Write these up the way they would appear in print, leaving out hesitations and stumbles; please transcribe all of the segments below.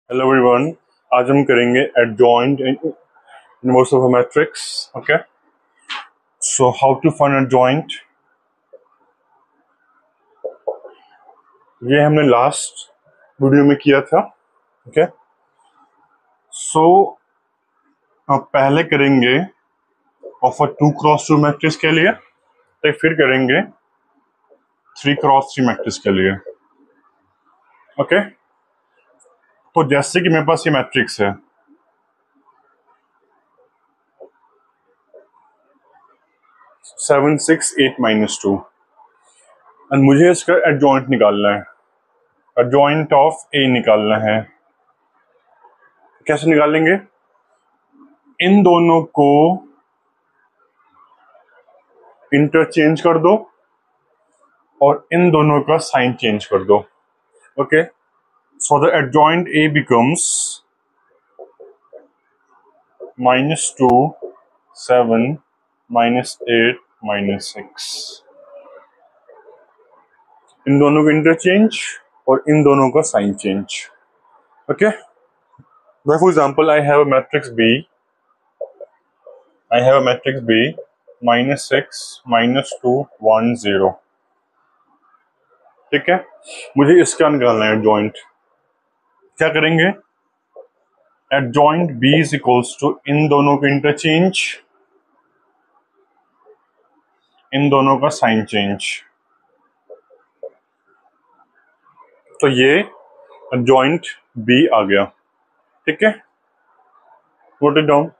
Hello everyone. आज हम करेंगे adjoint inverse of a matrix. Okay, so how to find adjoint, ये हमने लास्ट वीडियो में किया था। ओके, सो पहले करेंगे ऑफ अ 2x2 मैट्रिक्स के लिए, तो फिर करेंगे 3x3 मैट्रिक्स के लिए। ओके, तो जैसे कि मेरे पास ये मैट्रिक्स है, seven six eight minus two, and मुझे इसका एडजॉइंट निकालना है, एडजॉइंट ऑफ ए निकालना है। कैसे निकालेंगे? इन दोनों को इंटरचेंज कर दो और इन दोनों का साइन चेंज कर दो। Okay, so the adjoint A becomes -2 7 -8 -6। इन दोनों को इंटरचेंज और इन दोनों का sign change. Okay, for example I have a matrix B, -6 -2 1 0। ठीक है, मुझे इसका निकालना है एडजॉइंट। क्या करेंगे? Adjoint B is equals to इन दोनों को इंटरचेंज, इन दोनों का साइन चेंज। तो ये एडजॉइंट बी आ गया। ठीक है, note it down.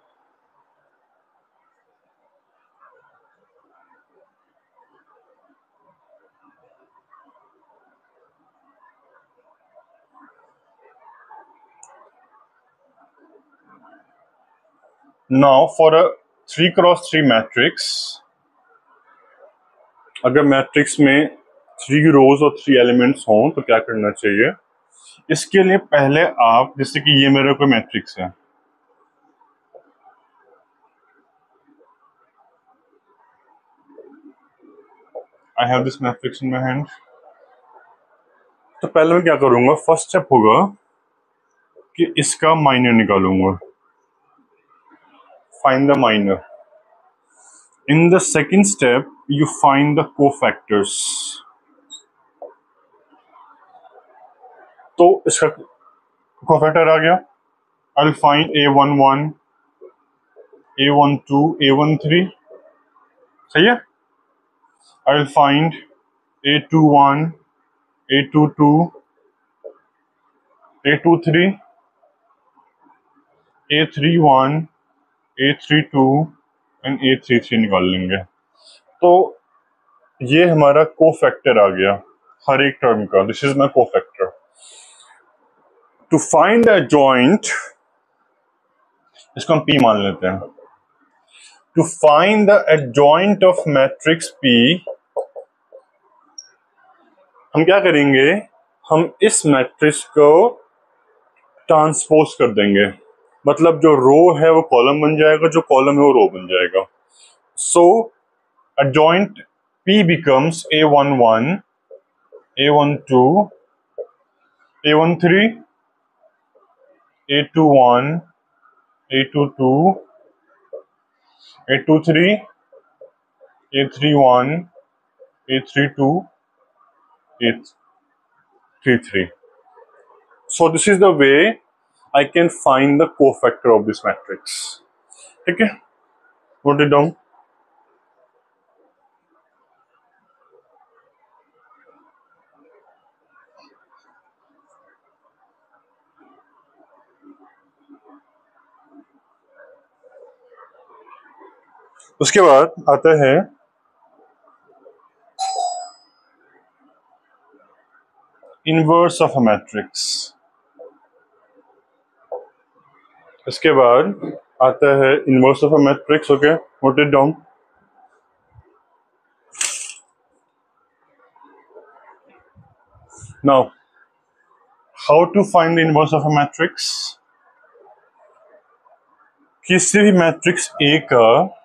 Now for a 3x3 matrix, अगर मैट्रिक्स में 3 रोज और 3 एलिमेंट्स हों तो क्या करना चाहिए? इसके लिए पहले आप, जैसे कि ये मेरा कोई मैट्रिक्स है, I have this matrix in my hand. तो पहले मैं क्या करूंगा, फर्स्ट स्टेप होगा कि इसका माइनर निकालूंगा, find the minor. In the second step you find the cofactors. तो इसका कोफैक्टर आ गया, I will find A11 A12 A13। सही है, I will find A21 A22 A23 A31 A32 and A33 निकाल लेंगे। तो ये हमारा कोफैक्टर आ गया हर एक टर्म का। This is my cofactor. To find the joint, इसको हम P मान लेते हैं। To find the adjoint of matrix P, हम क्या करेंगे, हम इस मैट्रिक्स को ट्रांसपोज कर देंगे। मतलब जो रो है वो कॉलम बन जाएगा, जो कॉलम है वो रो बन जाएगा। सो adjoint P becomes A11 A12 A13 A21 A22 A23 A31 A32 A33। So this is the way I can find the cofactor of this matrix. ठीक है, note it down. उसके बाद आता है इनवर्स ऑफ अ मैट्रिक्स। इसके बाद आता है inverse of a matrix. Okay, note it down. Now how to find the inverse of a matrix. किसी भी मैट्रिक्स ए का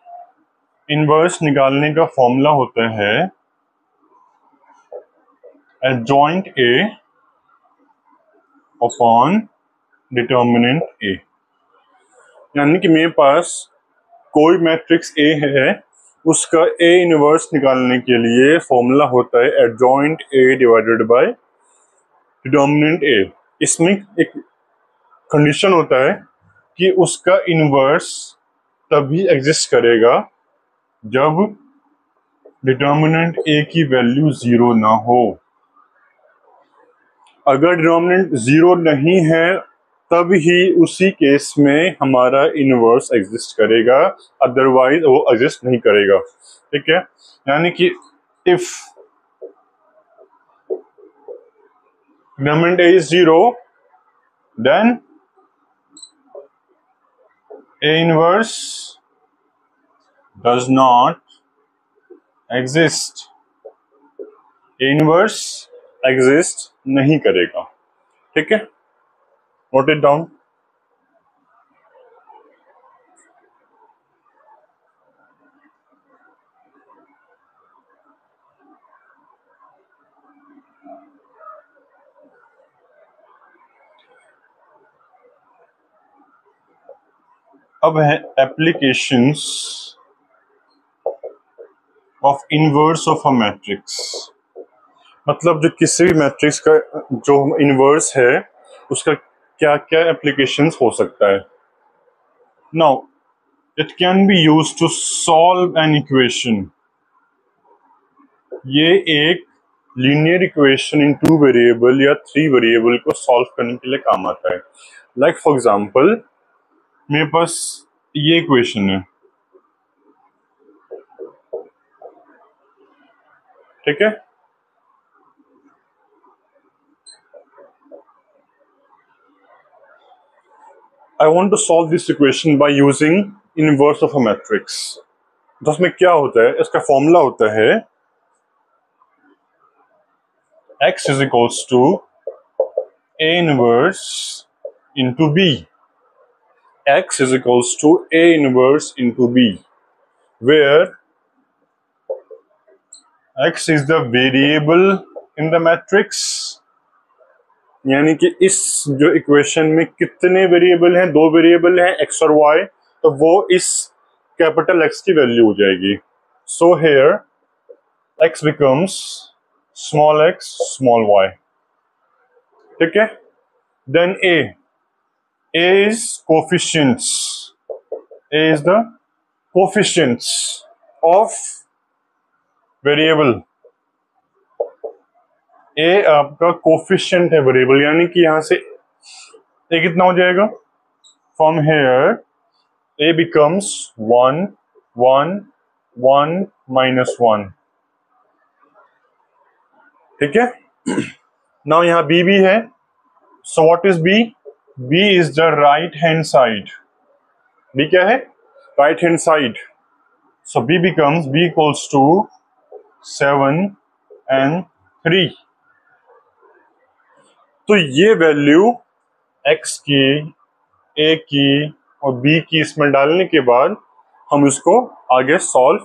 इनवर्स निकालने का फॉर्मूला होता है एडजॉइंट ए अपॉन डिटर्मिनेंट ए। यानी कि मेरे पास कोई मैट्रिक्स ए है, उसका ए इनवर्स निकालने के लिए फॉर्मूला होता है adjoint A divided by determinant A. इसमें एक कंडीशन होता है कि उसका इनवर्स तभी एग्जिस्ट करेगा जब डिटर्मिनेंट ए की वैल्यू 0 ना हो। अगर डिटर्मिनेंट 0 नहीं है तब ही उसी केस में हमारा इनवर्स एग्जिस्ट करेगा, अदरवाइज वो एग्जिस्ट नहीं करेगा। ठीक है, यानी कि if determinant A is 0 then A inverse does not exist, A inverse exist नहीं करेगा। ठीक है, नोट इट डाउन। अब है applications of inverse of a matrix. मतलब जो किसी भी मैट्रिक्स का जो इनवर्स है उसका क्या क्या एप्लीकेशंस हो सकता है। Now it can be used to solve an equation. ये एक लीनियर इक्वेशन इन 2 वेरिएबल या 3 वेरिएबल को सॉल्व करने के लिए काम आता है। लाइक फॉर एग्जांपल मेरे पास ये इक्वेशन है, ठीक है। I want to solve this equation by using inverse of a matrix। तो उसमें क्या होता है, इसका फॉर्मूला होता है x is equals to a inverse into b। x is equals to a inverse into b, where x is the variable in the matrix। यानी कि इस जो इक्वेशन में कितने वेरिएबल हैं, 2 वेरिएबल हैं x और y, तो वो इस कैपिटल X की वैल्यू हो जाएगी। So here x becomes small x small y। ठीक है, then a is coefficients, a is the coefficients of variable। a आपका कोफिशिएंट है वेरिएबल, यानी कि यहां से a कितना हो जाएगा, from here a becomes 1 1 1 minus 1। ठीक है, नाउ यहां b भी है। So what is b? b is the right hand side. b क्या है? Right hand side. So b becomes b equals to 7 and 3। तो ये वैल्यू x की, a की और b की इसमें डालने के बाद हम इसको आगे सॉल्व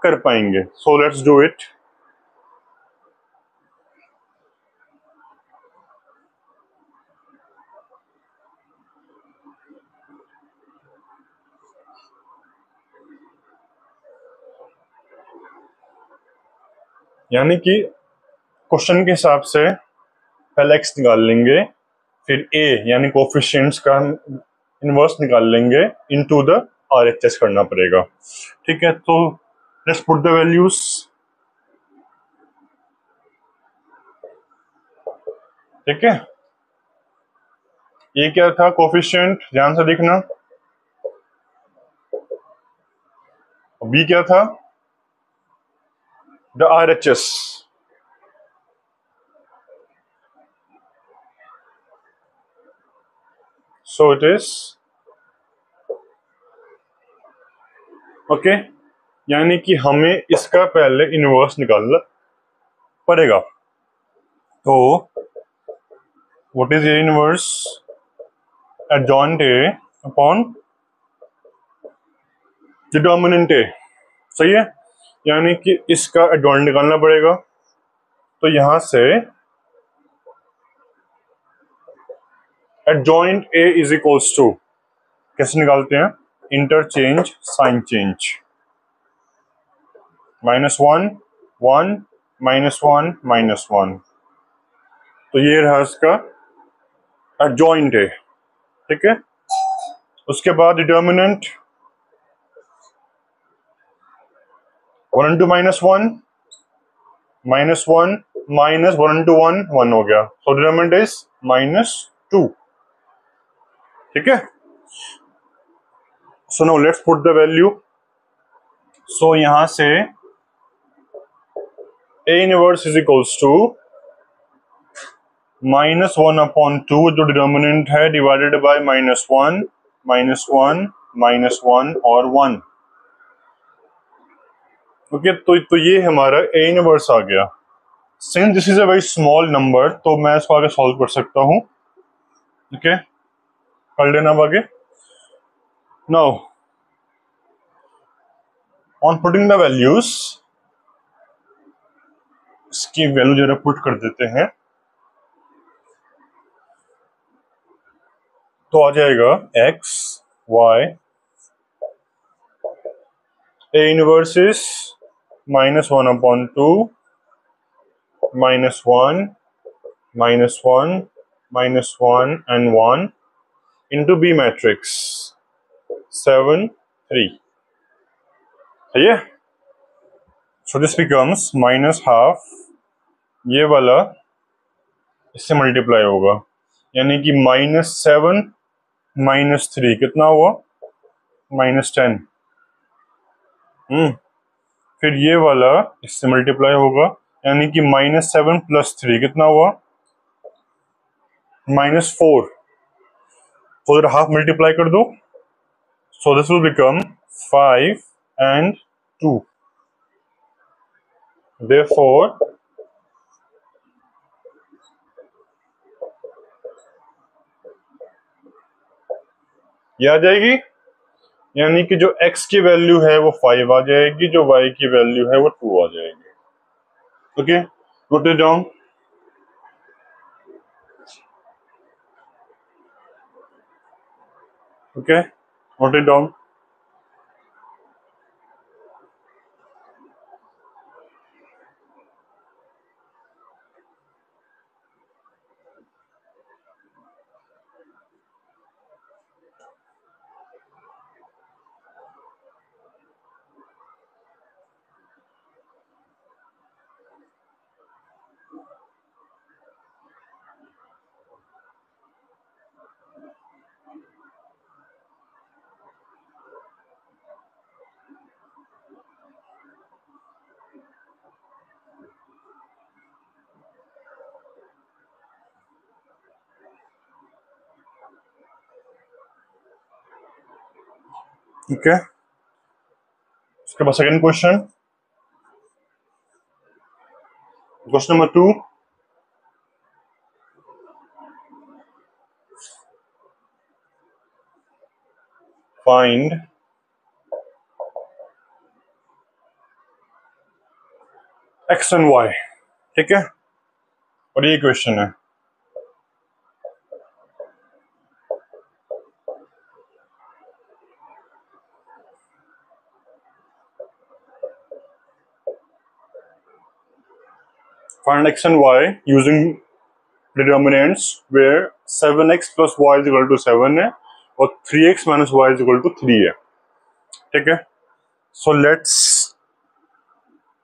कर पाएंगे। So let's do it. यानी कि क्वेश्चन के हिसाब से पहले x निकाल लेंगे, फिर a यानी कोफिशिएंट्स का इनवर्स निकाल लेंगे, इनटू द RHS करना पड़ेगा। ठीक है, तो लेट्स पुट द वैल्यूज। ठीक है, ये क्या था कोफिशिएंट, ध्यान से देखना। b क्या था? The RHS। So it is okay, यानी कि हमें इसका पहले इनवर्स निकालना पड़ेगा। तो what is A inverse? Adjoint A upon determinant A. सही है, यानी कि इसका एडजॉइंट निकालना पड़ेगा। तो यहां से adjoint A is equals to, कैसे निकालते हैं, इंटरचेंज साइन चेंज, -1 1 -1 -1, तो ये रहा इसका एडजॉइंट ए, ठीक है। उसके बाद डिटर्मिनेंट 1 into -1 -1 minus 1 into 1 1 हो गया, so डिटर्मिनेंट इज -2, ठीक है। So now let's put the value. So यहां से A inverse is equals to -1/2 जो डिटर्मिनेंट है डिवाइडेड बाय -1 -1 -1 और 1, ओके। तो ये हमारा A इनवर्स आ गया। Since this is a very small number तो मैं इसको आगे सॉल्व कर सकता हूं, ओके, कर लेना आगे। Now on putting the values, इसकी वैल्यू जरा पुट कर देते हैं, तो आ जाएगा x y, A inverse is -1/2 -1 -1 -1 and 1 into B matrix 7 3, सही है। सो दिस बिकम्स -12, ये वाला इससे मल्टीप्लाई होगा, यानी कि -7 -3 कितना हुआ, -10। फिर ये वाला इससे मल्टीप्लाई होगा, यानी कि -7 + 3 कितना हुआ, -4। तो इधर हाफ मल्टीप्लाई कर दो, so this will become 5 and 2, therefore ये आ जाएगी, यानी कि जो x की वैल्यू है वो 5 आ जाएगी, जो y की वैल्यू है वो 2 आ जाएगी, okay. Note it down, okay, note it down. ठीक है, उसके बाद second question, question number 2, find x and y, ठीक है, और ये क्वेश्चन है। Find x and y using determinants where 7x plus y is equal to 7 है और 3x minus y is equal to 3 है, ठीक है। So let's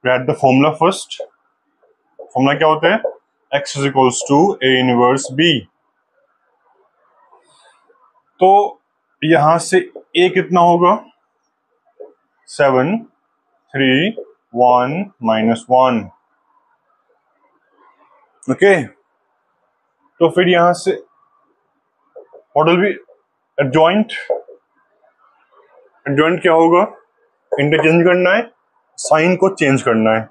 write the formula first। Formula क्या होता है, x is equals to a inverse b। तो यहां से a कितना होगा, 7 3 1 -1, ओके। तो फिर यहां से what will be adjoint, adjoint क्या होगा, इंटरचेंज करना है, साइन को चेंज करना है।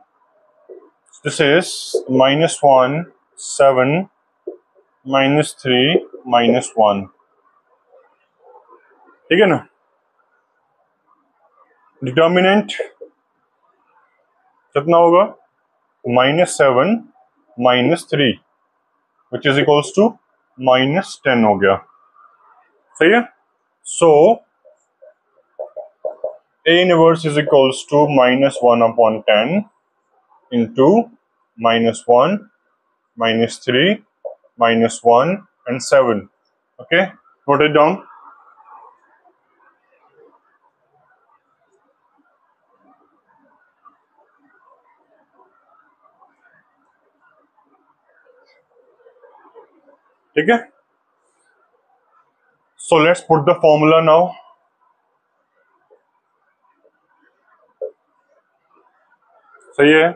दिस इज -1 7 -3 -1, ठीक है ना। डिटर्मिनेंट कितना होगा, -7 -3 विच इज इक्वल्स टू -10 हो गया। सही है। So A inverse is equals to -1/10 into -1, -3, -1 and 7। Okay, note it down. ठीक है, so let's put the formula now. सही है।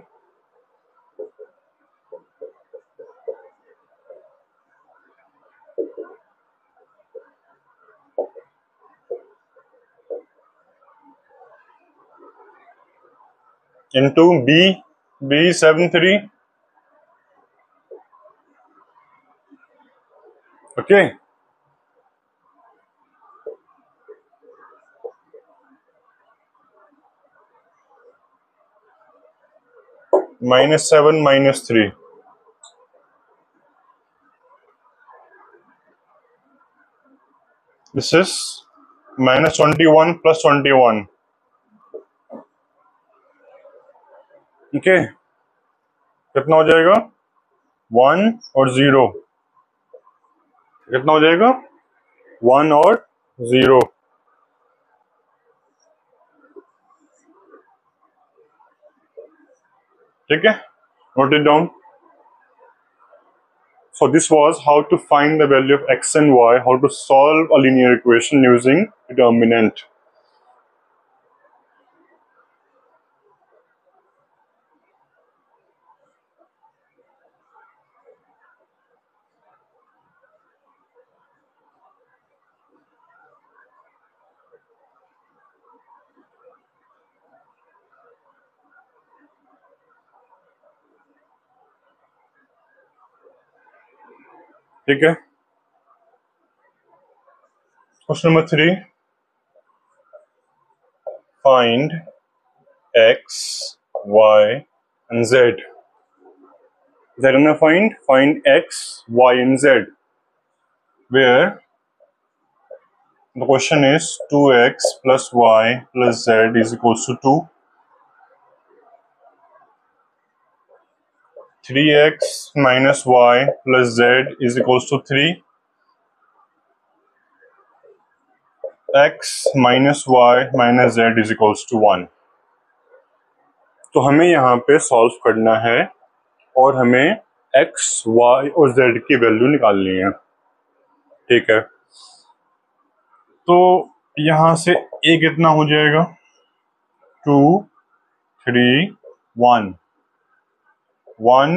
Into B 73। Okay, -7 -3। This is -21 + 21। Okay, कितना हो जाएगा? 1 और 0। कितना हो जाएगा? 1 और 0। ठीक है, note it down. So this was how to find the value of x and y, how to solve a linear equation using determinant. ठीक है, question number 3, find x, y and z। They're gonna find x, y and z, where the question is 2x plus y plus z is equals to 2, 3x minus y plus z is equals to 3, x minus y minus z is equals to 1। तो हमें यहाँ पे solve करना है और हमें x, y और z की वैल्यू निकालनी है। ठीक है, तो यहाँ से a कितना हो जाएगा? 2, 3, 1, 1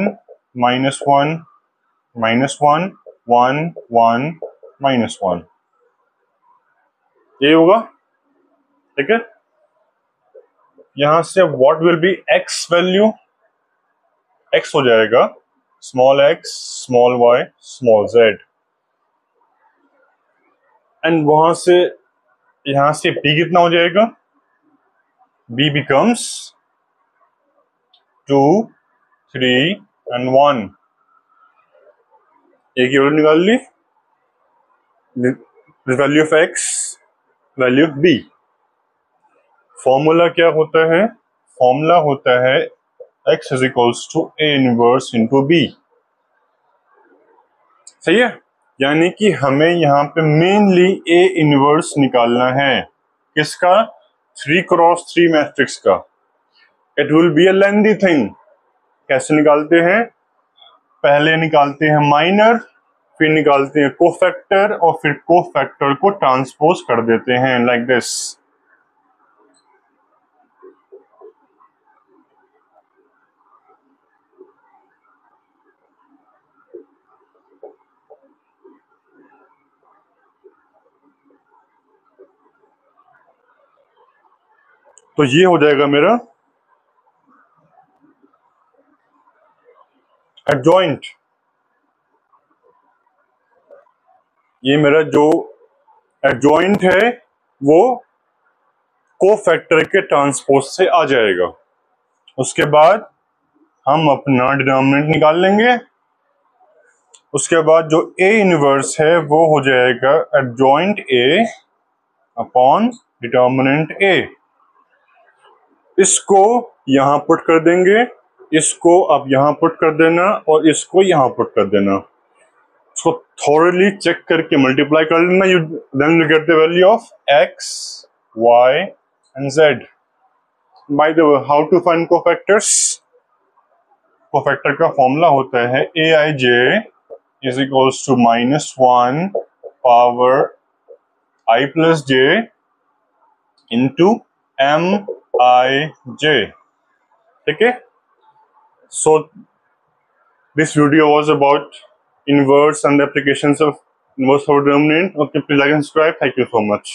-1 -1 1 1 -1, ये होगा। ठीक है, यहां से what will be x value? x हो जाएगा small x small y small z, and वहां से यहां से b कितना हो जाएगा? b becomes 2, 3 and 1। एक की वैल्यू निकाल ली, value of x, value of b। Formula क्या होता है? फॉर्मूला होता है x is equals to a inverse into b। सही है, यानी कि हमें यहाँ पे मेनली a इनवर्स निकालना है। किसका? 3x3 मैट्रिक्स का। It will be a lengthy thing. कैसे निकालते हैं? पहले निकालते हैं माइनर, फिर निकालते हैं कोफैक्टर और फिर कोफैक्टर को ट्रांसपोज कर देते हैं लाइक दिस। तो ये हो जाएगा मेरा एडजॉइंट। ये मेरा जो एडजॉइंट है वो कोफैक्टर के ट्रांसपोज से आ जाएगा। उसके बाद हम अपना डिनोमिनेंट निकाल लेंगे, उसके बाद जो ए इनवर्स है वो हो जाएगा एडजॉइंट ए अपॉन डिटर्मिनेंट ए। इसको यहां पुट कर देंगे, इसको अब यहां पुट कर देना और इसको यहां पुट कर देना। इसको थॉरली चेक करके मल्टीप्लाई कर लेना, you then you get the value of x y and z. By the way, how to find cofactors? Cofactor का फॉर्मूला होता है A I J is equals to -1 power I plus J into M I J. ठीक है, so this video was about inverse and the applications of inverse over determinant. Okay, please like and subscribe. Thank you so much.